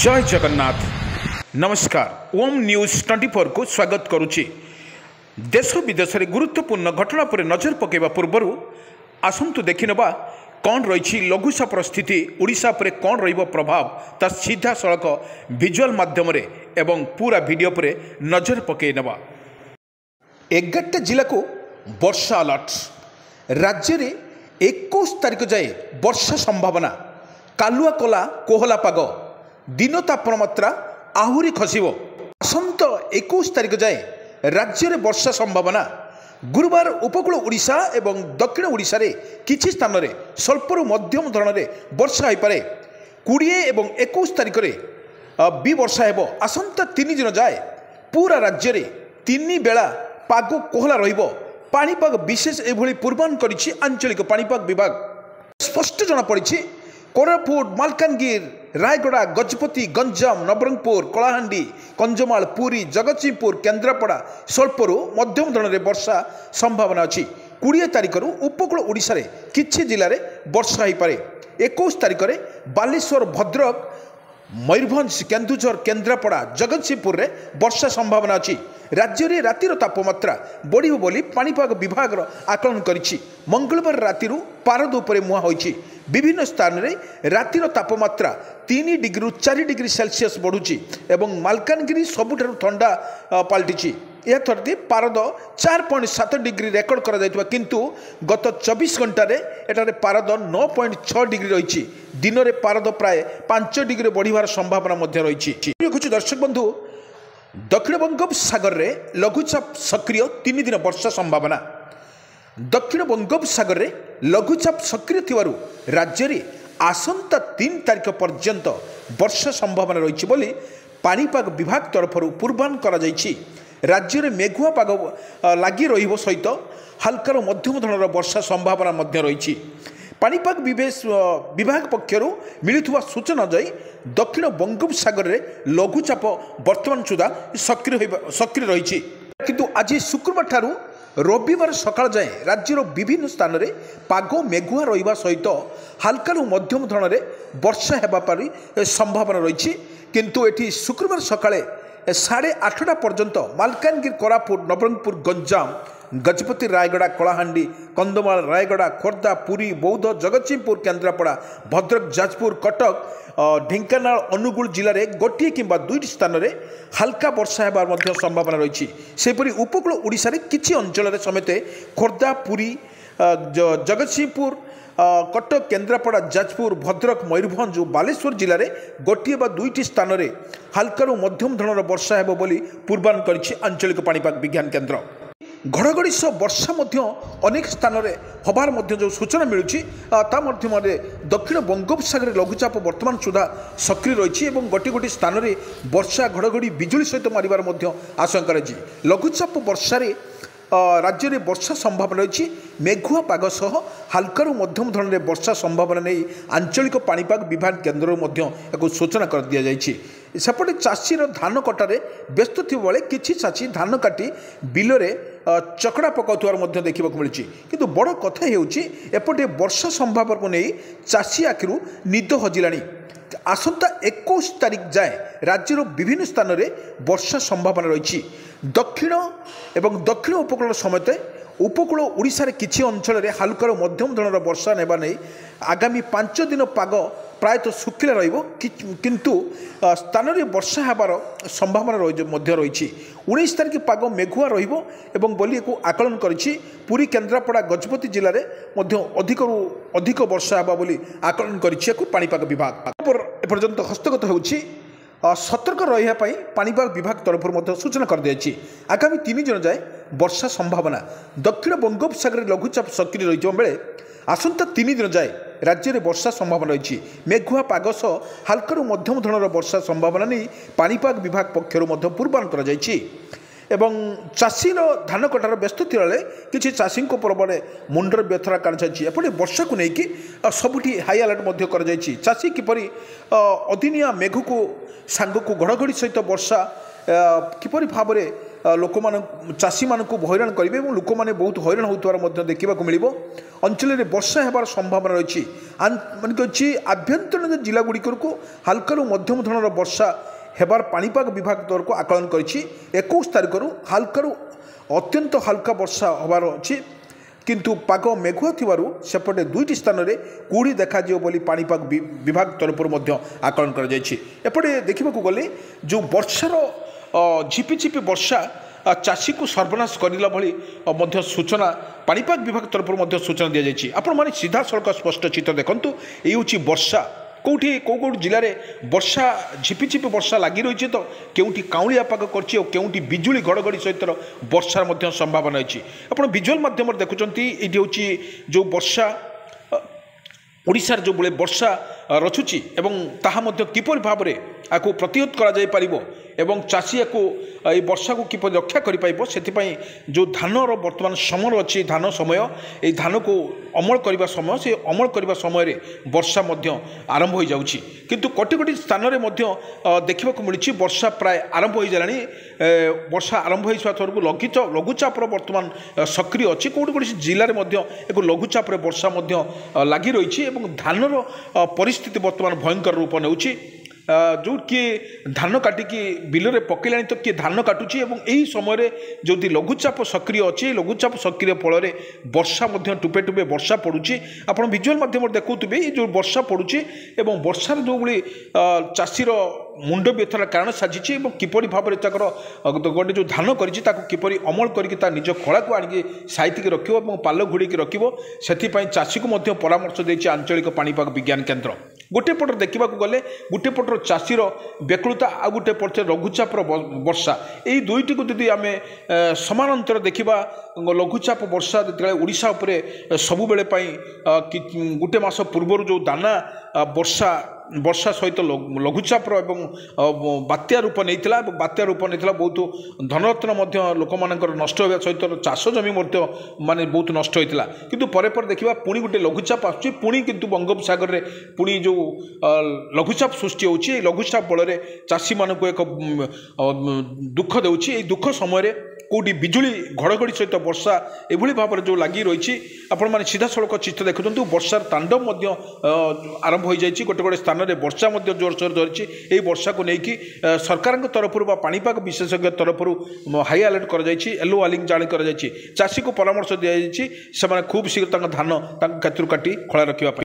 जय जगन्नाथ नमस्कार ओम न्यूज 24 को स्वागत करुच्ची। देश विदेश में गुरुत्वपूर्ण घटना पर नजर पकेवा पूर्वर आसतु देखिनवा कौन रही लघुचापर स्थिति ओडिशा पर कौन रहिबो प्रभाव ता सीधा सड़क विजुअल माध्यम एवं पूरा वीडियो पर नजर पकई नवा। 11 जिला को वर्षा अलर्ट। राज्य में 21 तारिख जाए वर्षा संभावना। कालुआ कला कोहला पाग दिन तापमात्रा आहुरी खसिब। आसंत 21 तारिख जाए राज्य में वर्षा संभावना। गुरुवार उपकूल ओडिशा एवं दक्षिण ओडिशा रे किछि स्थान रे स्वल्परू मध्यम धरण वर्षा हो पारे। 20 एवं 21 तारिख रे भी वर्षा हेबो। आसंत 3 दिन जाए पूरा राज्य रे 3 बेला पाग कोहला रहिबो। पाणीपाग विशेष एभली पूर्वानुमान करिछि आंचलिक पाणीपाग विभाग। स्पष्ट जना पड़िछि कोरापुट, मालकानगिरी, रायगड़ा, गजपति, गंजाम, नवरंगपुर, कलाहांडी, कंजमाल, पुरी, जगतसिंहपुर, केन्द्रापड़ा स्वल्परू मध्यम धरण वर्षा संभावना अच्छी। 20 तारिख उपकूल ओडिशा रे किछि जिले में वर्षा हो पारे। 21 तारिख में बालेश्वर, भद्रक, मयूरभंज, केन्दुझर, केन्द्रापड़ा, जगतसिंहपुर रे वर्षा संभावना अच्छी। राज्य में रातिर तापमात्रा बढ़िबो बोली पाणीपाग विभाग आकलन करिछि। मंगलवार रातिरु पारद उपरे मुहां होइछि। विभिन्न स्थान में रातिर तापमात्रा 3 डिग्री 4 डिग्री सेल्सियस बढ़ुछि एवं मालकानगिरी सबुठारु ठंडा पलटिछि। यह थरती पारद 4.7 डिग्री रेकर्ड करा जायतिबा किंतु गत 24 घंटा रे एटारे पारद 9.6 डिग्री रहिछि। दिन में पारद प्राय 5 डिग्री बढ़िबार संभावना मध्य रहिछि। कुछ दर्शक बंधु दक्षिण बंगोपसागर रे लघुचाप सक्रिय 3 दिन वर्षा संभावना। दक्षिण बंगोपसागर रे लघुचाप सक्रिय थिवारु राज्य रे आसंता 3 तारिख पर्यंत वर्षा संभावना रही बोली पाणीपाग विभाग तरफ पूर्वानुमान करा जायछि। राज्य में मेघुआ पाग लगी रहिबो सहित हल्कार मध्यम धৰণৰ वर्षा संभावना मध्य रही। पाणीपाग विभाग पक्षर मिलुवा सूचना जाई दक्षिण बंगोपसागर रे लघुचाप वर्तमान सुधा सक्रिय रही। किंतु आज शुक्रवार ठारू रविवार सकाळ जाए राज्यर विभिन्न स्थान में पाग मेघुआ रहिबा सहित हल्का मध्यम धरण वर्षा हेबा पारी संभावना रही। किंतु एटी शुक्रवार सकाळे 8:30 पर्यंत मालकानगिरी, कोरापुट, नवरंगपुर, गंजाम, गजपति, रायगड़ा, कलाहांडी, कंधमाल, रायगड़ा, खोर्धा, पुरी, बौद्ध, जगतसिंहपुर, केन्द्रापड़ा, भद्रक, जाजपुर, कटक, ढेंकानाल, अनुगुल जिले में गोटे किंबा 2 स्थान में हल्का वर्षा होबार संभावना रही। सेपरी उपकूल ओडिशा रे किछि अंचल समेत खोर्धा, पुरी, जगतसिंहपुर, कटक, केन्द्रापड़ा, जाजपुर, भद्रक, मयूरभंज और बालेश्वर जिले में गोटे बा 2 स्थान में हल्का मध्यम धरण वर्षा हेबो बोली पूर्वानुमान करिछि आंचलिक पाणीपाग विज्ञान केन्द्र। घड़घड़ी सह वर्षा अनेक स्थान में हबार जो सूचना मिलूँ दक्षिण बंगोपसागर लघुचाप वर्तमान सुधा सक्रिय रही और गोटे गोटे स्थान में वर्षा घड़घड़ी बिजुली सहित मारिबार आशंका रही। लघुचाप वर्षा राज्य में वर्षा संभावना रही। मेघुआ पाग सह हल्का मध्यम धरण वर्षा संभावना नहीं आंचलिक पाणीपाग विभाग केन्द्र सूचना कर दि जाइए। सेपटे चाषीर धान कटारे व्यस्त थे किसी चाषी धान काटी बिलरे चकड़ा पकाउथार देखा मिली। किंतु बड़ कथा एपटे वर्षा संभावना को नहीं चाषी आखिरू निद हजिला। आसंता 21 तारिख जाए राज्यर विभिन्न स्थान में वर्षा संभावना रही। दक्षिण एवं दक्षिण उपकूल समेत उपकूल ओडिशा रे किछि अंचल में हल्कार मध्यम धरण वर्षा नेबा नहीं आगामी 5 दिन पाग प्रायतः शुखिला रहिबो किंतु स्थान में वर्षा हेबार संभावना रही। 19 तारिख पाग मेघुआ रहिबो एवं बोली को आकलन करिछि। पुरी, केन्द्रापड़ा, गजपति जिले में अधिक वर्षा हेबा बोली आकलन करिछि पाणीपाग विभाग। एपर्यंत हस्तगत होउछि सतर्क रहा पाणीपाग विभाग तरफ सूचना कर दी। आगामी 3 दिन जाए वर्षा संभावना। दक्षिण बंगोपसागर लघुचाप सक्रिय रही बेले आसंता 3 दिन जाए राज्य में वर्षा संभावना रही। मेघुआ पाग सह हल्का मध्यम धरण वर्षा संभावना नहीं पाणीपाग विभाग पक्षर पूर्वानुमान कर एवं चाषीर धान कटार व्यस्त थे किसी चाषी परबड़े मुंडर व्यथरा काढ़ी एपटे वर्षा को लेकिन सबुठी हाई अलर्ट कर चाषी किपरि अदिनिया मेघ को सांग को घड़घड़ी सहित वर्षा किपरि भाव लोक चाषी मान हईराण करेंगे और लोक मैंने बहुत हईराण होता देखा मिल अंचल में वर्षा होबार संभावना रही मानक अच्छी आभ्यंतरीण जिलागुड़िक हाल्कू मध्यम धरण वर्षा हेबार पाणीपाग विभाग तरफ आकलन कर 21 तारिख हाल्कू अत्यंत हाल्का वर्षा होबार अच्छी किंतु पाग मेघुआ थिबारु सेपटे 2टी स्थान में कुड़ी देखा बोली पाणीपाग विभाग तरफ आकलन कर एपटे देखा गले जो वर्षार झिपिझिपि वर्षा चाषी को सर्वनाश करला भली सूचना पाणीपाग विभाग तरफ सूचना दी जाएगी आपण मैंने सीधा सड़क स्पष्ट चित्र देखूँ ये हूँ वर्षा कौटी कौ जिले में वर्षा झिपिझिपि वर्षा लगी रही तो केउटी काउलिया पाग कर बिजुली घड़घड़ी सहित वर्षार संभावना अच्छी आप विजुअल माध्यम देखुं ये हूँ जो वर्षा ओडिशार जो भाई वर्षा रचुची एवं ताहा किपर भाव में आपको प्रतिरोध करा चाषी या वर्षा को किपर रक्षा कर जो धानर वर्तमान समय अच्छी धान समय ये धान को अमल करने समय से अमल करने समय वर्षा आरंभ हो जाऊँगी किंतु कोटी कोटी स्थान में देखा मिली वर्षा प्राय आरंभ हो जाए वर्षा आरंभ हो थरक लघुचापर वर्तमान सक्रिय अच्छी कौटी कौटी जिले में एक लघुचापर वर्षा लगी रही धानर परिस्थिति वर्तमान भयंकर रूप नेउछि जो किए धान काटिकी बिलरे पकईलानी तो किए धान काटुची यही समय जो लघुचाप सक्रिय अच्छे लघुचाप सक्रिय फल वर्षा टुपे टुपे वर्षा पड़ुची आपड़ विजुअल माध्यम देखुवे जो वर्षा पड़ुची वर्षार जो भाई चाषीर मुंड व्यथार कारण साजिश किपर भाव में गोटे जो धान करपरी अमल करके निज खला को आणिक साइतिक रखियो पाल घोड़े रखियो से चाषी को परामर्श देती आंचलिक पाणीपाग विज्ञान केन्द्र गोटे पटर देखा गले गोटे पटर चाषीर व्याकुलता आ गोटे पटे लघुचापर वर्षा यही दुईटी को यदि आम समानांतर देखा लघुचाप वर्षा जो ओडिशा उपरे सबु बेले गोटे मास पूर्व जो दाना वर्षा सहित लघुचाप बात्या रूप नहीं बात्या रूप नहीं बहुत धनरत्न लोक मान नष्ट होगा सहित चाष जमी माने बहुत नष्ट होता किंतु पर देखा पुणी गोटे लघुचाप आसुच्ची किंतु बंगोपसागर में पुणी जो लघुचाप सृष्टि होची लघुचाप बल चाषी मान एक दुख देउची दुख समय कौटी बिजुली घड़घड़ी सहित वर्षा एभली भाव में जो लगी रही आपण मैंने सीधा सड़क चित्र देखुं वर्षार तांडव आरंभ हो जाए गोटे गोटे स्थान में वर्षा जोरसोर धरी यही वर्षा को लेकिन सरकार तरफ पाणीपाग विशेषज्ञ तरफ हाई अलर्ट कर येलो वार्निंग जारी कर चाषी को परामर्श दी जाए खूब शीघ्र धान क्षेत्र काटी खला रखा।